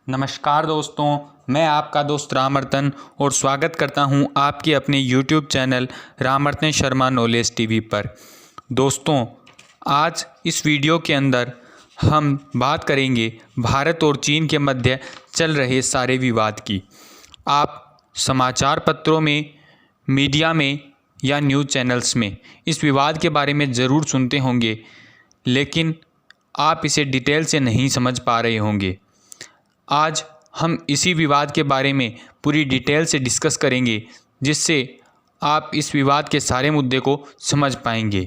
नमस्कार दोस्तों, मैं आपका दोस्त रामर्तन और स्वागत करता हूं आपके अपने YouTube channel Ramratan Sharma knowledge TV पर। दोस्तों, आज इस वीडियो के अंदर हम बात करेंगे भारत और चीन के मध्य चल रहे सारे विवाद की। आप समाचार पत्रों में, मीडिया में या न्यूज़ चैनल्स में इस विवाद के बारे में ज़रूर सुनते होंगे, लेकिन आप इसे डिटेल से नहीं समझ पा रहे होंगे। आज हम इसी विवाद के बारे में पूरी डिटेल से डिस्कस करेंगे, जिससे आप इस विवाद के सारे मुद्दे को समझ पाएंगे।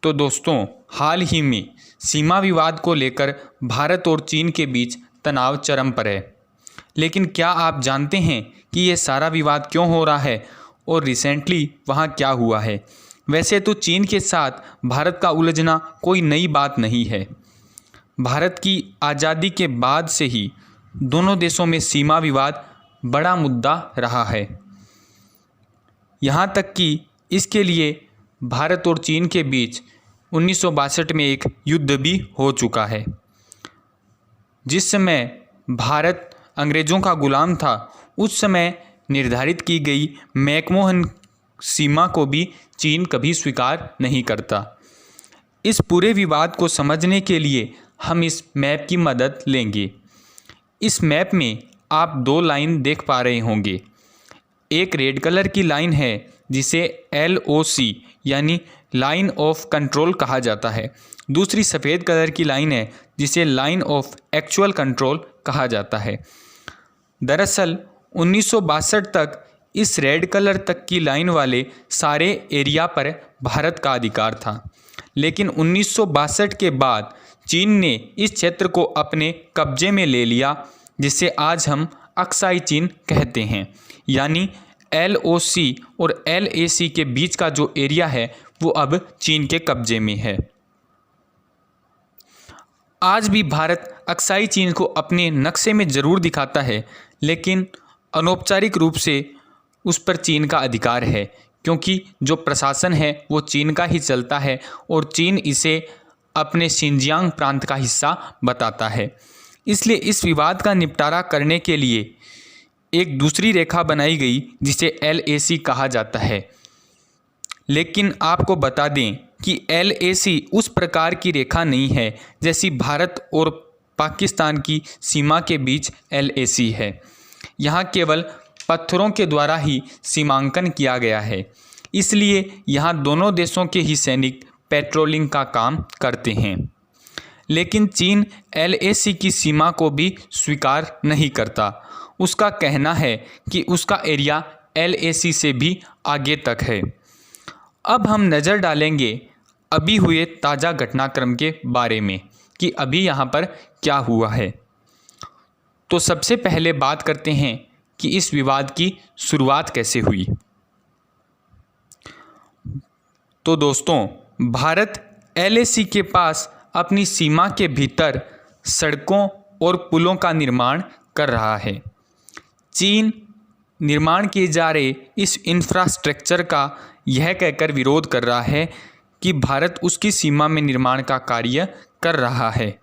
तो दोस्तों, हाल ही में सीमा विवाद को लेकर भारत और चीन के बीच तनाव चरम पर है। लेकिन क्या आप जानते हैं कि ये सारा विवाद क्यों हो रहा है और रिसेंटली वहाँ क्या हुआ है? वैसे तो चीन के साथ भारत का उलझना कोई नई बात नहीं है। भारत की आज़ादी के बाद से ही दोनों देशों में सीमा विवाद बड़ा मुद्दा रहा है। यहाँ तक कि इसके लिए भारत और चीन के बीच 1962 में एक युद्ध भी हो चुका है। जिस समय भारत अंग्रेज़ों का गुलाम था, उस समय निर्धारित की गई मैकमोहन सीमा को भी चीन कभी स्वीकार नहीं करता। इस पूरे विवाद को समझने के लिए हम इस मैप की मदद लेंगे। इस मैप में आप दो लाइन देख पा रहे होंगे। एक रेड कलर की लाइन है जिसे LOC यानी लाइन ऑफ कंट्रोल कहा जाता है। दूसरी सफ़ेद कलर की लाइन है जिसे लाइन ऑफ एक्चुअल कंट्रोल कहा जाता है। दरअसल 1962 तक इस रेड कलर तक की लाइन वाले सारे एरिया पर भारत का अधिकार था, लेकिन 1962 के बाद चीन ने इस क्षेत्र को अपने कब्जे में ले लिया, जिसे आज हम अक्साई चीन कहते हैं। यानी LOC और LAC के बीच का जो एरिया है वो अब चीन के कब्जे में है। आज भी भारत अक्साई चीन को अपने नक्शे में ज़रूर दिखाता है, लेकिन अनौपचारिक रूप से उस पर चीन का अधिकार है, क्योंकि जो प्रशासन है वो चीन का ही चलता है और चीन इसे अपने शिनजियांग प्रांत का हिस्सा बताता है। इसलिए इस विवाद का निपटारा करने के लिए एक दूसरी रेखा बनाई गई जिसे LAC कहा जाता है। लेकिन आपको बता दें कि LAC उस प्रकार की रेखा नहीं है जैसी भारत और पाकिस्तान की सीमा के बीच LAC है। यहाँ केवल पत्थरों के द्वारा ही सीमांकन किया गया है। इसलिए यहाँ दोनों देशों के ही सैनिक पेट्रोलिंग का काम करते हैं। लेकिन चीन LAC की सीमा को भी स्वीकार नहीं करता। उसका कहना है कि उसका एरिया LAC से भी आगे तक है। अब हम नज़र डालेंगे अभी हुए ताज़ा घटनाक्रम के बारे में कि अभी यहाँ पर क्या हुआ है। तो सबसे पहले बात करते हैं कि इस विवाद की शुरुआत कैसे हुई। तो दोस्तों, भारत LAC के पास अपनी सीमा के भीतर सड़कों और पुलों का निर्माण कर रहा है। चीन निर्माण किए जा रहे इस इंफ्रास्ट्रक्चर का यह कहकर विरोध कर रहा है कि भारत उसकी सीमा में निर्माण का कार्य कर रहा है।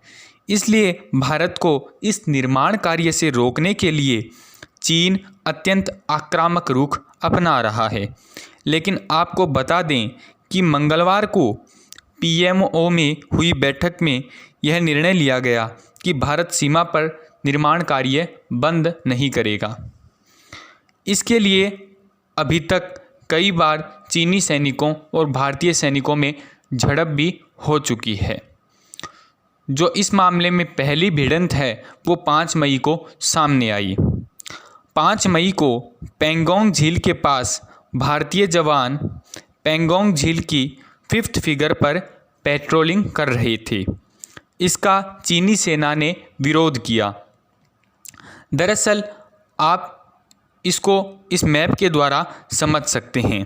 इसलिए भारत को इस निर्माण कार्य से रोकने के लिए चीन अत्यंत आक्रामक रुख अपना रहा है। लेकिन आपको बता दें कि मंगलवार को PMO में हुई बैठक में यह निर्णय लिया गया कि भारत सीमा पर निर्माण कार्य बंद नहीं करेगा। इसके लिए अभी तक कई बार चीनी सैनिकों और भारतीय सैनिकों में झड़प भी हो चुकी है। जो इस मामले में पहली भिड़ंत है वो 5 मई को सामने आई। 5 मई को पेंगोंग झील के पास भारतीय जवान पेंगोंग झील की 5th फिगर पर पेट्रोलिंग कर रहे थे। इसका चीनी सेना ने विरोध किया। दरअसल आप इसको इस मैप के द्वारा समझ सकते हैं।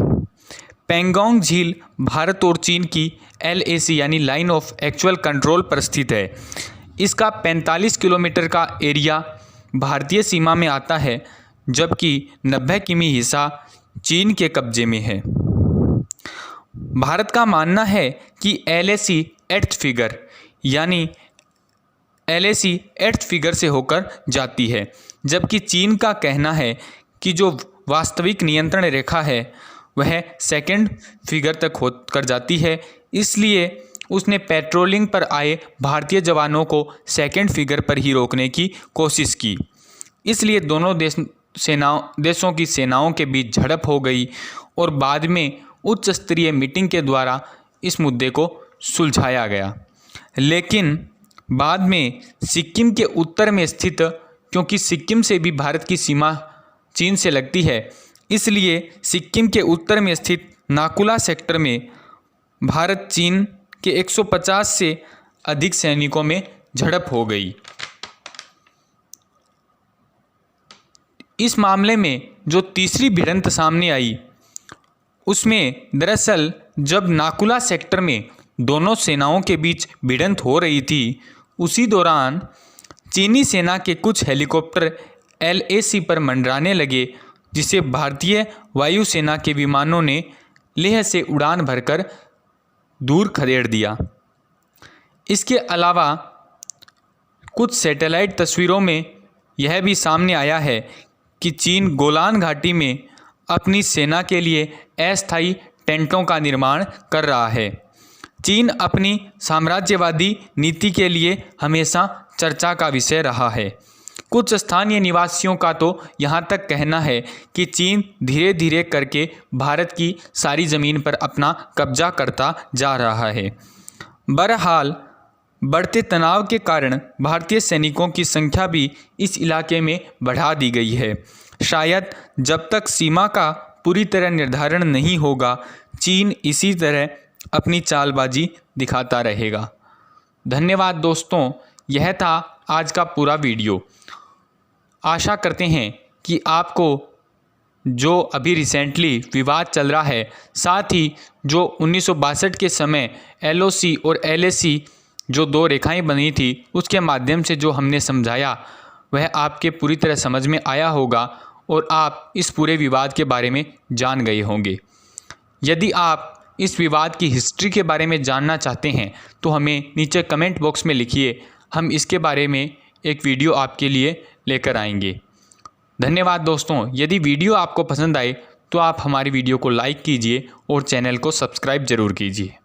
पेंगोंग झील भारत और चीन की LAC यानी लाइन ऑफ एक्चुअल कंट्रोल पर स्थित है। इसका 45 किलोमीटर का एरिया भारतीय सीमा में आता है, जबकि 90 किमी हिस्सा चीन के कब्जे में है। भारत का मानना है कि LAC 8th फिगर यानी LAC 8th फिगर से होकर जाती है, जबकि चीन का कहना है कि जो वास्तविक नियंत्रण रेखा है वह 2nd फिगर तक होकर जाती है। इसलिए उसने पेट्रोलिंग पर आए भारतीय जवानों को 2nd फिगर पर ही रोकने की कोशिश की। इसलिए दोनों देशों की सेनाओं के बीच झड़प हो गई और बाद में उच्च स्तरीय मीटिंग के द्वारा इस मुद्दे को सुलझाया गया। लेकिन बाद में सिक्किम के उत्तर में स्थित, क्योंकि सिक्किम से भी भारत की सीमा चीन से लगती है, इसलिए सिक्किम के उत्तर में स्थित नाकुला सेक्टर में भारत चीन के 150 से अधिक सैनिकों में झड़प हो गई। इस मामले में जो तीसरी भिड़ंत सामने आई उसमें दरअसल जब नाकुला सेक्टर में दोनों सेनाओं के बीच भिड़ंत हो रही थी, उसी दौरान चीनी सेना के कुछ हेलीकॉप्टर LAC पर मंडराने लगे, जिसे भारतीय वायुसेना के विमानों ने लेह से उड़ान भरकर दूर खदेड़ दिया। इसके अलावा कुछ सैटेलाइट तस्वीरों में यह भी सामने आया है कि चीन गोलान घाटी में अपनी सेना के लिए अस्थायी टेंटों का निर्माण कर रहा है। चीन अपनी साम्राज्यवादी नीति के लिए हमेशा चर्चा का विषय रहा है। कुछ स्थानीय निवासियों का तो यहाँ तक कहना है कि चीन धीरे धीरे करके भारत की सारी ज़मीन पर अपना कब्जा करता जा रहा है। बहरहाल बढ़ते तनाव के कारण भारतीय सैनिकों की संख्या भी इस इलाके में बढ़ा दी गई है। शायद जब तक सीमा का पूरी तरह निर्धारण नहीं होगा, चीन इसी तरह अपनी चालबाजी दिखाता रहेगा। धन्यवाद दोस्तों, यह था आज का पूरा वीडियो। आशा करते हैं कि आपको जो अभी रिसेंटली विवाद चल रहा है, साथ ही जो 1962 के समय LOC और LAC जो दो रेखाएं बनी थी, उसके माध्यम से जो हमने समझाया वह आपके पूरी तरह समझ में आया होगा और आप इस पूरे विवाद के बारे में जान गए होंगे। यदि आप इस विवाद की हिस्ट्री के बारे में जानना चाहते हैं तो हमें नीचे कमेंट बॉक्स में लिखिए, हम इसके बारे में एक वीडियो आपके लिए लेकर आएंगे। धन्यवाद दोस्तों, यदि वीडियो आपको पसंद आए तो आप हमारी वीडियो को लाइक कीजिए और चैनल को सब्सक्राइब ज़रूर कीजिए।